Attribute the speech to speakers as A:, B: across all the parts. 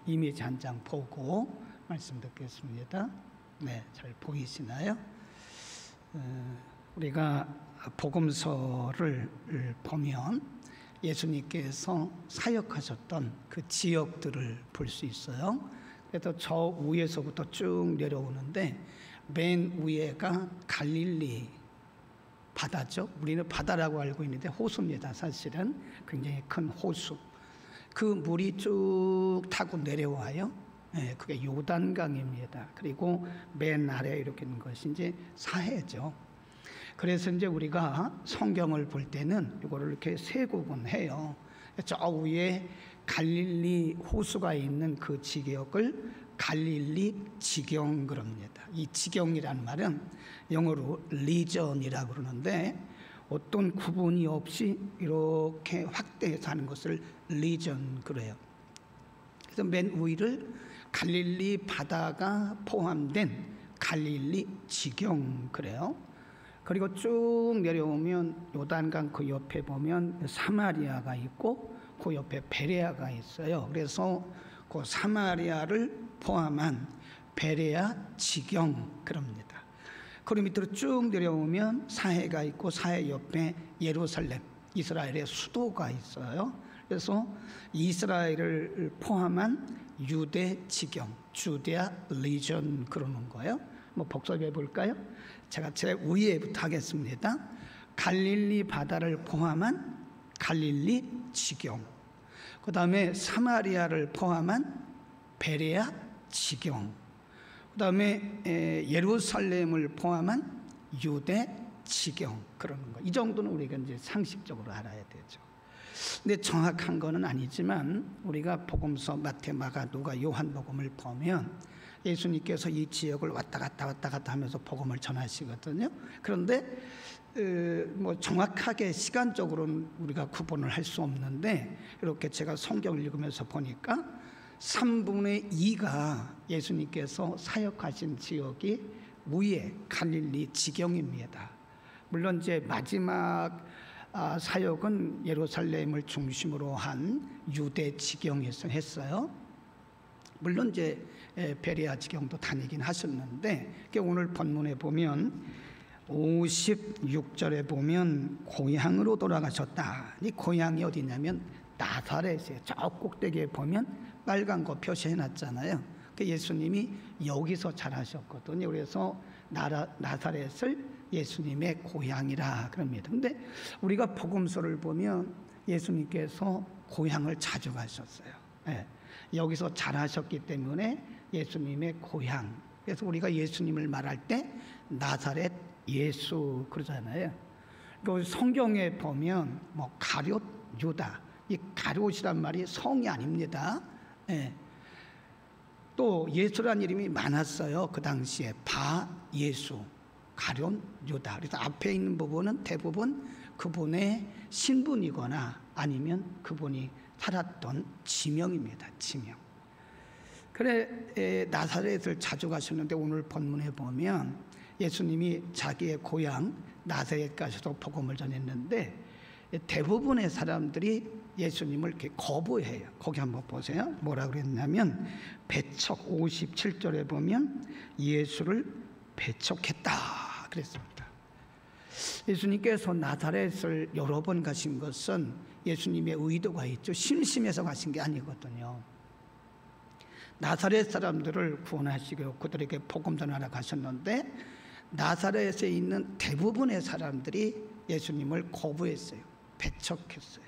A: 이미지 한 장 보고 말씀 듣겠습니다. 네, 잘 보이시나요? 우리가 복음서를 보면 예수님께서 사역하셨던 그 지역들을 볼 수 있어요. 그래서 저 위에서부터 쭉 내려오는데 맨 위에가 갈릴리 바다죠. 우리는 바다라고 알고 있는데 호수입니다. 사실은 굉장히 큰 호수. 그 물이 쭉 타고 내려와요. 네, 그게 요단강입니다. 그리고 맨 아래 이렇게 있는 것이 이제 사해죠. 그래서 이제 우리가 성경을 볼 때는 이거를 이렇게 세 구분해요. 저 위에 갈릴리 호수가 있는 그 지역을 갈릴리 지경 그럽니다. 이 지경이라는 말은 영어로 리전이라고 그러는데 어떤 구분이 없이 이렇게 확대해서 하는 것을 리전 그래요. 그래서 맨 위를 갈릴리 바다가 포함된 갈릴리 지경 그래요. 그리고 쭉 내려오면 요단강 그 옆에 보면 사마리아가 있고 그 옆에 베레아가 있어요. 그래서 그 사마리아를 포함한 베레아 지경 그럽니다. 그 밑으로 쭉 내려오면 사해가 있고 사해 옆에 예루살렘 이스라엘의 수도가 있어요. 그래서 이스라엘을 포함한 유대 지경 주데아 리전 그러는 거예요. 뭐 복습해 볼까요? 제가 제 위에부터 하겠습니다. 갈릴리 바다를 포함한 갈릴리 지경, 그 다음에 사마리아를 포함한 베레아 지경, 그 다음에 예루살렘을 포함한 유대 지경 그러는 거. 이 정도는 우리가 이제 상식적으로 알아야 되죠. 근데 정확한 거는 아니지만 우리가 복음서 마태, 마가, 누가, 요한복음을 보면 예수님께서 이 지역을 왔다 갔다 하면서 복음을 전하시거든요. 그런데 뭐 정확하게 시간적으로는 우리가 구분을 할 수 없는데 이렇게 제가 성경을 읽으면서 보니까 3분의 2가 예수님께서 사역하신 지역이 위에 갈릴리 지경입니다. 물론 이제 마지막 사역은 예루살렘을 중심으로 한 유대 지경에서 했어요. 물론 이제 베레아 지경도 다니긴 하셨는데 오늘 본문에 보면 56절에 보면 고향으로 돌아가셨다. 이 고향이 어디냐면 나사렛에 저 꼭대기에 보면 빨간 거 표시해놨잖아요. 예수님이 여기서 자라셨거든요. 그래서 나사렛을 예수님의 고향이라 그럽니다. 근데 우리가 복음서를 보면 예수님께서 고향을 자주 가셨어요. 네. 여기서 자라셨기 때문에 예수님의 고향. 그래서 우리가 예수님을 말할 때 나사렛 예수 그러잖아요. 그 성경에 보면 뭐 가룟 유다, 이 가룟이란 말이 성이 아닙니다. 네. 또 예수란 이름이 많았어요. 그 당시에 바 예수, 가룟 유다. 그래서 앞에 있는 부분은 대부분 그분의 신분이거나 아니면 그분이 살았던 지명입니다. 지명. 그래 나사렛을 자주 가셨는데 오늘 본문에 보면 예수님이 자기의 고향 나사렛까지도 복음을 전했는데 대부분의 사람들이 예수님을 이렇게 거부해요. 거기 한번 보세요. 뭐라 그랬냐면 배척 57절에 보면 예수를 배척했다 그랬습니다. 예수님께서 나사렛을 여러 번 가신 것은 예수님의 의도가 있죠. 심심해서 가신 게 아니거든요. 나사렛 사람들을 구원하시고 그들에게 복음 전하러 가셨는데 나사렛에 있는 대부분의 사람들이 예수님을 거부했어요. 배척했어요.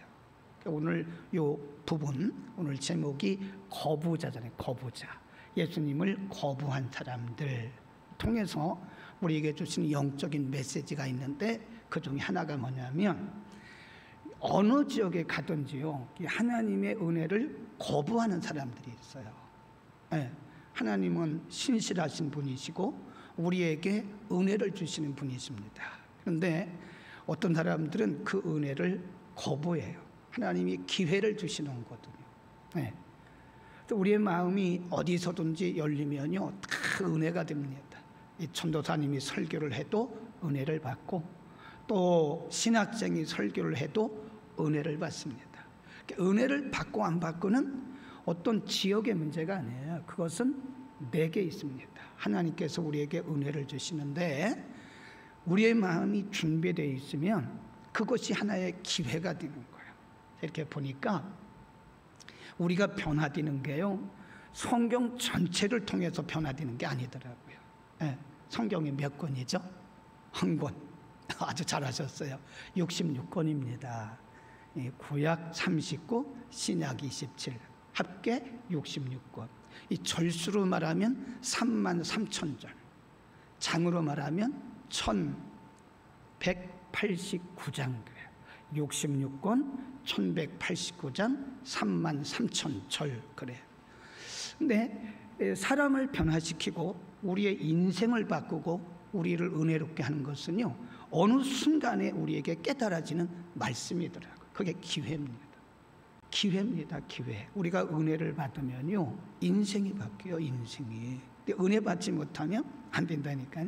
A: 오늘 요 부분, 오늘 제목이 거부자잖아요. 거부자. 예수님을 거부한 사람들 통해서 우리에게 주신 영적인 메시지가 있는데 그 중에 하나가 뭐냐면 어느 지역에 가든지요 하나님의 은혜를 거부하는 사람들이 있어요. 네. 하나님은 신실하신 분이시고 우리에게 은혜를 주시는 분이십니다. 그런데 어떤 사람들은 그 은혜를 거부해요. 하나님이 기회를 주시는 거거든요. 네. 우리의 마음이 어디서든지 열리면요 다 은혜가 됩니다. 이 전도사님이 설교를 해도 은혜를 받고 또 신학생이 설교를 해도 은혜를 받습니다. 은혜를 받고 안 받고는 어떤 지역의 문제가 아니에요. 그것은 내게 있습니다. 하나님께서 우리에게 은혜를 주시는데 우리의 마음이 준비되어 있으면 그것이 하나의 기회가 되는 거예요. 이렇게 보니까 우리가 변화되는 게요, 성경 전체를 통해서 변화되는 게 아니더라고요. 네, 성경이 몇 권이죠? 한 권. 아주 잘하셨어요. 66권입니다. 구약 39, 신약 27, 합계 66권. 이 절수로 말하면 33,000절, 장으로 말하면 1189장, 66권 1189장 33,000절 그래. 근데 사람을 변화시키고 우리의 인생을 바꾸고 우리를 은혜롭게 하는 것은요, 어느 순간에 우리에게 깨달아지는 말씀이더라고요. 그게 기회입니다. 기회입니다. 기회. 우리가 은혜를 받으면요, 인생이 바뀌어요. 인생이. 근데 은혜 받지 못하면 안 된다니까요.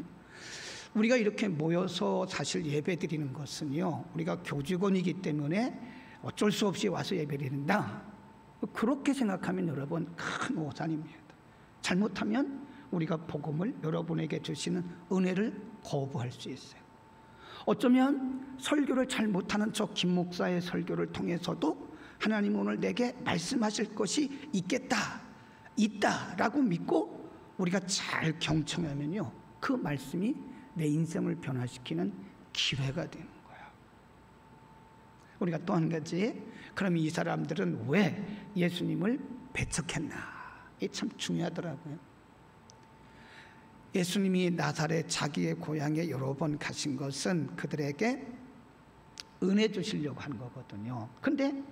A: 우리가 이렇게 모여서 사실 예배 드리는 것은요, 우리가 교직원이기 때문에 어쩔 수 없이 와서 예배 드린다, 그렇게 생각하면 여러분 큰 오산입니다. 잘못하면 우리가 복음을, 여러분에게 주시는 은혜를 거부할 수 있어요. 어쩌면 설교를 잘 못하는 저 김 목사의 설교를 통해서도 하나님 오늘 내게 말씀하실 것이 있다라고 믿고 우리가 잘 경청하면요, 그 말씀이 내 인생을 변화시키는 기회가 되는 거예요. 우리가 또 한 가지, 그럼 이 사람들은 왜 예수님을 배척했나? 이게 참 중요하더라고요. 예수님이 나사렛 자기의 고향에 여러 번 가신 것은 그들에게 은혜 주시려고 한 거거든요. 근데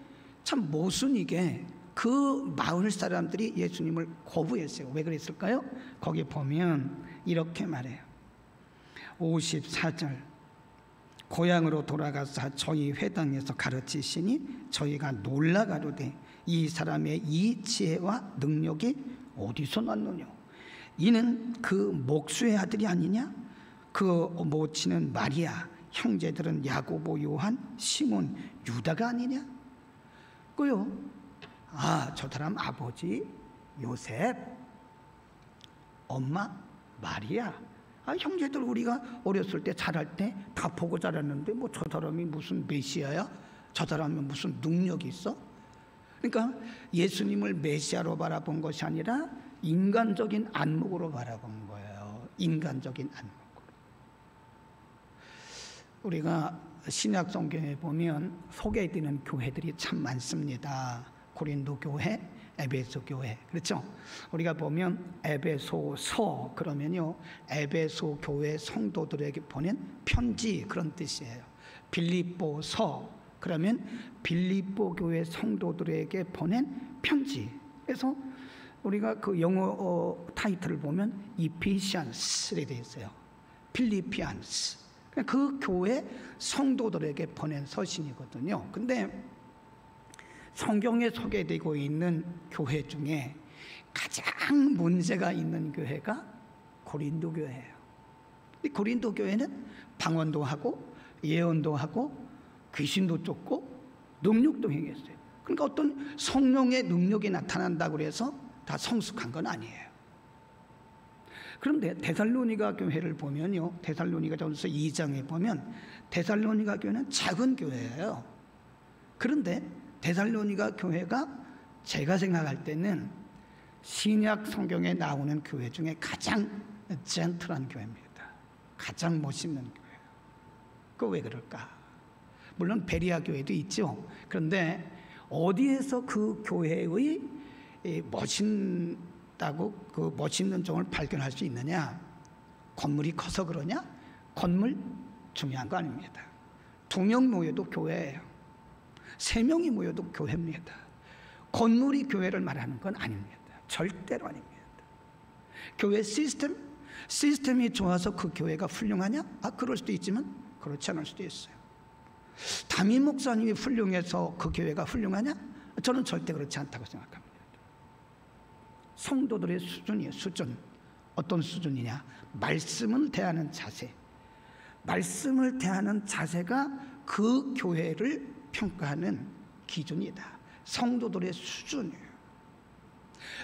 A: 참 모순이게 그 마을 사람들이 예수님을 거부했어요. 왜 그랬을까요? 거기 보면 이렇게 말해요. 54절, 고향으로 돌아가서 저희 회당에서 가르치시니 저희가 놀라가로되 이 사람의 이 지혜와 능력이 어디서 났느냐? 이는 그 목수의 아들이 아니냐? 그 모친은 마리아, 형제들은 야고보, 요한, 시몬, 유다가 아니냐? 그요, 저 사람 아버지 요셉, 엄마 마리아, 형제들 우리가 어렸을 때 자랄 때 다 보고 자랐는데 뭐 저 사람이 무슨 메시아야? 저 사람이 무슨 능력이 있어? 그러니까 예수님을 메시아로 바라본 것이 아니라 인간적인 안목으로 바라본 거예요. 인간적인 안목으로. 우리가 신약 성경에 보면 소개되는 교회들이 참 많습니다. 고린도 교회, 에베소 교회, 그렇죠? 우리가 보면 에베소서 그러면요, 에베소 교회 성도들에게 보낸 편지, 그런 뜻이에요. 빌립보서 그러면 빌립보 교회 성도들에게 보낸 편지. 그래서 우리가 그 영어 타이틀을 보면 이피시안스에 되어 있어요. 필리피안스. 그 교회 성도들에게 보낸 서신이거든요. 근데 성경에 소개되고 있는 교회 중에 가장 문제가 있는 교회가 고린도 교회예요. 이 고린도 교회는 방언도 하고 예언도 하고 귀신도 쫓고 능력도 행했어요. 그러니까 어떤 성령의 능력이 나타난다고 해서 다 성숙한 건 아니에요. 그런데 데살로니가 교회를 보면요, 데살로니가전서 2장에 보면 데살로니가 교회는 작은 교회예요. 그런데 데살로니가 교회가 제가 생각할 때는 신약 성경에 나오는 교회 중에 가장 젠틀한 교회입니다. 가장 멋있는 교회예요. 그 왜 그럴까? 물론 베리아 교회도 있죠. 그런데 어디에서 그 교회의 멋있다고 그 멋있는 점을 발견할 수 있느냐? 건물이 커서 그러냐? 건물 중요한 거 아닙니다. 2명 모여도 교회예요. 3명이 모여도 교회입니다. 건물이 교회를 말하는 건 아닙니다. 절대로 아닙니다. 교회 시스템이 좋아서 그 교회가 훌륭하냐? 그럴 수도 있지만 그렇지 않을 수도 있어요. 담임 목사님이 훌륭해서 그 교회가 훌륭하냐? 저는 절대 그렇지 않다고 생각합니다. 성도들의 수준이에요. 수준. 어떤 수준이냐? 말씀을 대하는 자세. 말씀을 대하는 자세가 그 교회를 평가하는 기준이다. 성도들의 수준이에요.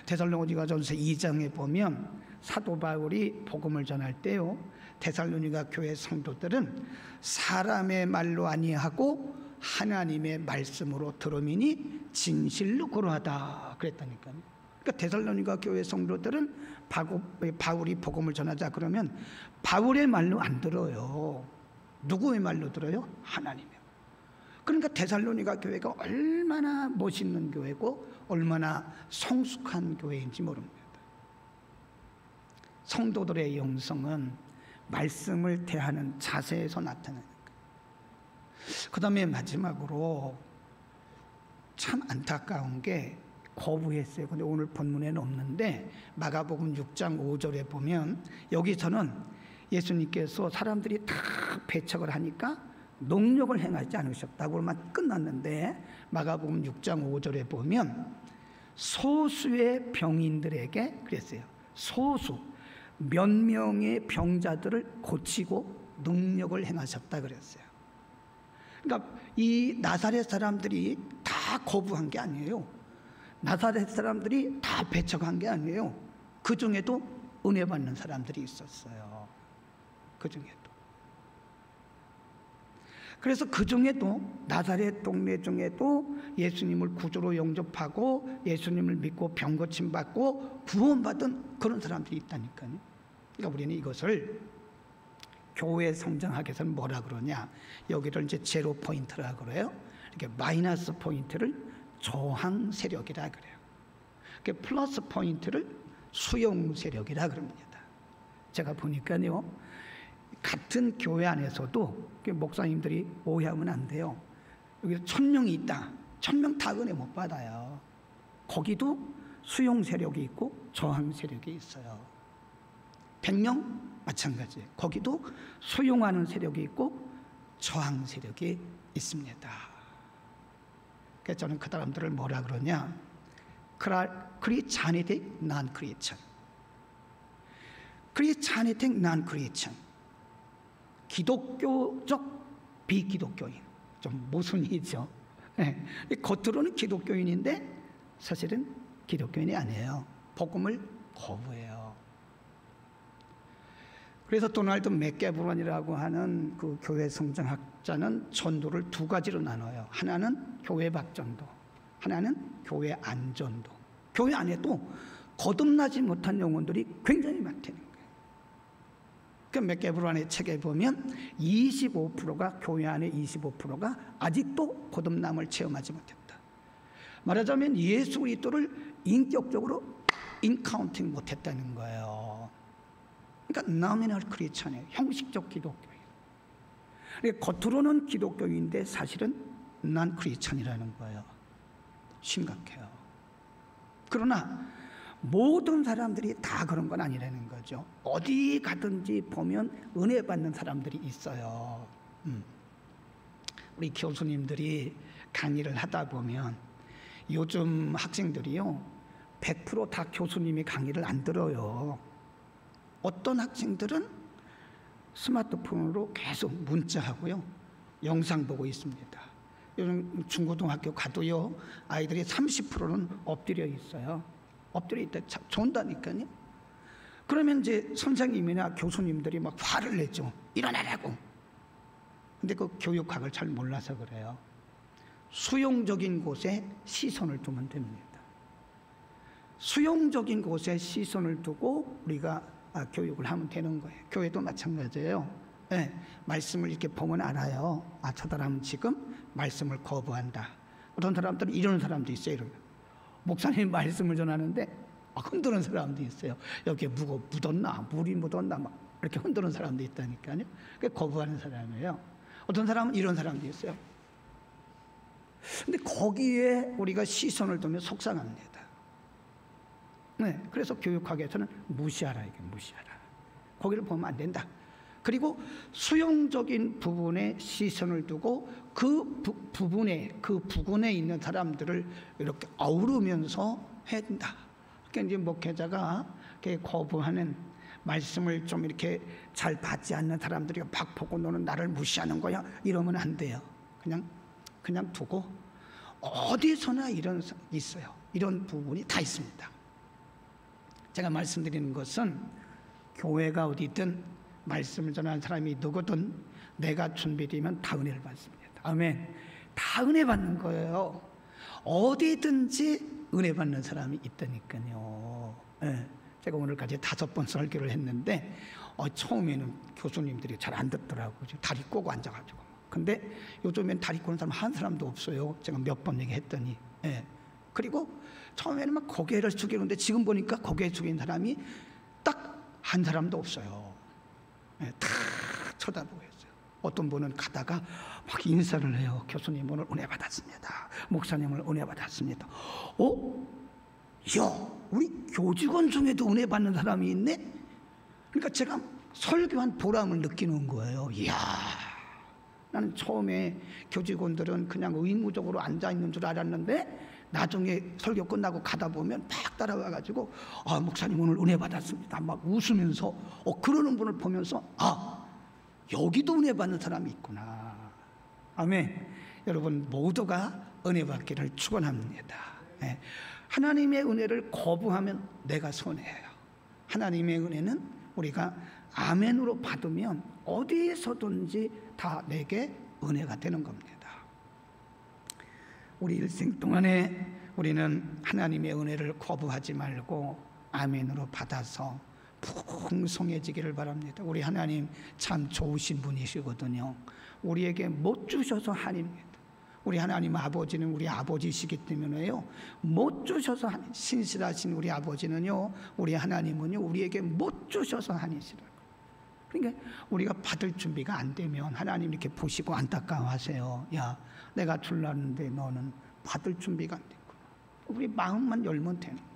A: 데살로니가전서 2장에 보면 사도 바울이 복음을 전할 때요, 데살로니가 교회 성도들은 사람의 말로 아니하고 하나님의 말씀으로 들음이니 진실로 그러하다 그랬다니까요. 그러니까 데살로니가 교회 성도들은 바울이 복음을 전하자 그러면 바울의 말로 안 들어요. 누구의 말로 들어요? 하나님의. 그러니까 데살로니가 교회가 얼마나 멋있는 교회고 얼마나 성숙한 교회인지 모릅니다. 성도들의 영성은 말씀을 대하는 자세에서 나타나는 거예요. 그 다음에 마지막으로 참 안타까운 게 거부했어요. 근데 오늘 본문에는 없는데 마가복음 6장 5절에 보면 여기서는 예수님께서 사람들이 다 배척을 하니까 능력을 행하지 않으셨다고만 끝났는데 마가복음 6장 5절에 보면 소수의 병인들에게 그랬어요. 소수 몇 명의 병자들을 고치고 능력을 행하셨다 그랬어요. 그러니까 이 나사렛 사람들이 다 거부한 게 아니에요. 나사렛 사람들이 다 배척한 게 아니에요. 그 중에도 은혜 받는 사람들이 있었어요. 그 중에도. 그래서 그 중에도 나사렛 동네 중에도 예수님을 구주로 영접하고 예수님을 믿고 병 고침 받고 구원받은 그런 사람들이 있다니까요. 그러니까 우리는 이것을 교회 성장하기 위해서는 뭐라 그러냐, 여기를 이제 제로 포인트라 그래요. 이렇게 마이너스 포인트를 저항 세력이라 그래요. 이렇게 플러스 포인트를 수용 세력이라 그럽니다. 제가 보니까요, 같은 교회 안에서도 목사님들이 오해하면 안 돼요. 여기 1000명이 있다. 1000명 다 은혜 못 받아요. 거기도 수용 세력이 있고 저항 세력이 있어요. 100명 마찬가지. 거기도 수용하는 세력이 있고 저항 세력이 있습니다. 그래서 저는 그 사람들을 뭐라 그러냐, 크리스찬이틱 난 크리스찬, 크리스찬이틱 난 크리스찬, 기독교적 비기독교인. 좀 모순이죠. 네. 겉으로는 기독교인인데 사실은 기독교인이 아니에요. 복음을 거부해요. 그래서 도널드 맥게브런이라고 하는 그 교회 성장학자는 전도를 두 가지로 나눠요. 하나는 교회 밖전도, 하나는 교회 안전도. 교회 안에도 거듭나지 못한 영혼들이 굉장히 많다는 거예요. 그 맥게브런의 책에 보면 25%가 교회 안에 25%가 아직도 거듭남을 체험하지 못했다. 말하자면 예수 그리스도를 인격적으로 인카운팅 못했다는 거예요. 그러니까 nominal 크리스천이에요. 형식적 기독교인. 그러니까 겉으로는 기독교인인데 사실은 난 크리스천이라는 거예요. 심각해요. 그러나 모든 사람들이 다 그런 건 아니라는 거죠. 어디 가든지 보면 은혜 받는 사람들이 있어요. 우리 교수님들이 강의를 하다 보면 요즘 학생들이요, 100% 다 교수님이 강의를 안 들어요. 어떤 학생들은 스마트폰으로 계속 문자하고요, 영상 보고 있습니다. 요즘 중고등학교 가도요, 아이들이 30%는 엎드려 있어요. 엎드려 있다 존다니까요. 그러면 이제 선생님이나 교수님들이 막 화를 내죠. 일어나라고. 근데 그 교육학을 잘 몰라서 그래요. 수용적인 곳에 시선을 두면 됩니다. 수용적인 곳에 시선을 두고 우리가 교육을 하면 되는 거예요. 교회도 마찬가지예요. 네, 말씀을 이렇게 보면 알아요. 저 사람은 지금 말씀을 거부한다. 어떤 사람들은 이런 사람도 있어요. 이런. 목사님 말씀을 전하는데 흔드는 사람도 있어요. 여기에 묻었나, 물이 묻었나, 막 이렇게 흔드는 사람도 있다니까요. 그게 거부하는 사람이에요. 어떤 사람은 이런 사람도 있어요. 근데 거기에 우리가 시선을 두면 속상합니다. 네, 그래서 교육학에서는 무시하라, 이게 무시하라. 거기를 보면 안 된다. 그리고 수용적인 부분에 시선을 두고 그 부분에 있는 사람들을 이렇게 아우르면서 해야 된다. 그러니까 이제 목회자가 거부하는 말씀을 좀 이렇게 잘 받지 않는 사람들이 막 보고 너는 나를 무시하는 거야, 이러면 안 돼요. 그냥 두고 어디서나 있어요. 이런 부분이 다 있습니다. 제가 말씀드리는 것은 교회가 어디든 말씀을 전하는 사람이 누구든 내가 준비되면 다 은혜를 받습니다. 아멘. 다 은혜 받는 거예요. 어디든지 은혜 받는 사람이 있다니까요. 네. 제가 오늘까지 5번 설교를 했는데 처음에는 교수님들이 잘 안 듣더라고요. 다리 꼬고 앉아가지고. 근데 요즘엔 다리 꼬는 사람 한 사람도 없어요. 제가 몇 번 얘기했더니. 네. 그리고 처음에는 막 고개를 숙이는데 지금 보니까 고개 숙인 사람이 딱 한 사람도 없어요. 네. 다 쳐다보고 있어요. 어떤 분은 가다가 막 인사를 해요. 교수님 오늘 은혜 받았습니다. 목사님을 은혜 받았습니다. 야, 우리 교직원 중에도 은혜 받는 사람이 있네? 그러니까 제가 설교한 보람을 느끼는 거예요. 이야, 나는 처음에 교직원들은 그냥 의무적으로 앉아있는 줄 알았는데 나중에 설교 끝나고 가다 보면 막 따라와가지고 목사님 오늘 은혜 받았습니다. 막 웃으면서 그러는 분을 보면서 여기도 은혜 받는 사람이 있구나. 아멘. 여러분 모두가 은혜 받기를 축원합니다. 네. 하나님의 은혜를 거부하면 내가 손해예요. 하나님의 은혜는 우리가 아멘으로 받으면 어디에서든지 다 내게 은혜가 되는 겁니다. 우리 일생 동안에 우리는 하나님의 은혜를 거부하지 말고 아멘으로 받아서 풍성해지기를 바랍니다. 우리 하나님 참 좋으신 분이시거든요. 우리에게 못 주셔서 한입니다. 우리 하나님 아버지는 우리 아버지시기 때문에요. 못 주셔서 한, 신실하신 우리 아버지는요, 우리 하나님은요, 우리에게 못 주셔서 한이시라고. 그러니까 우리가 받을 준비가 안 되면 하나님 이렇게 보시고 안타까워하세요. 야, 내가 줄랐는데 너는 받을 준비가 안 됐구나. 우리 마음만 열면 되는 거예요.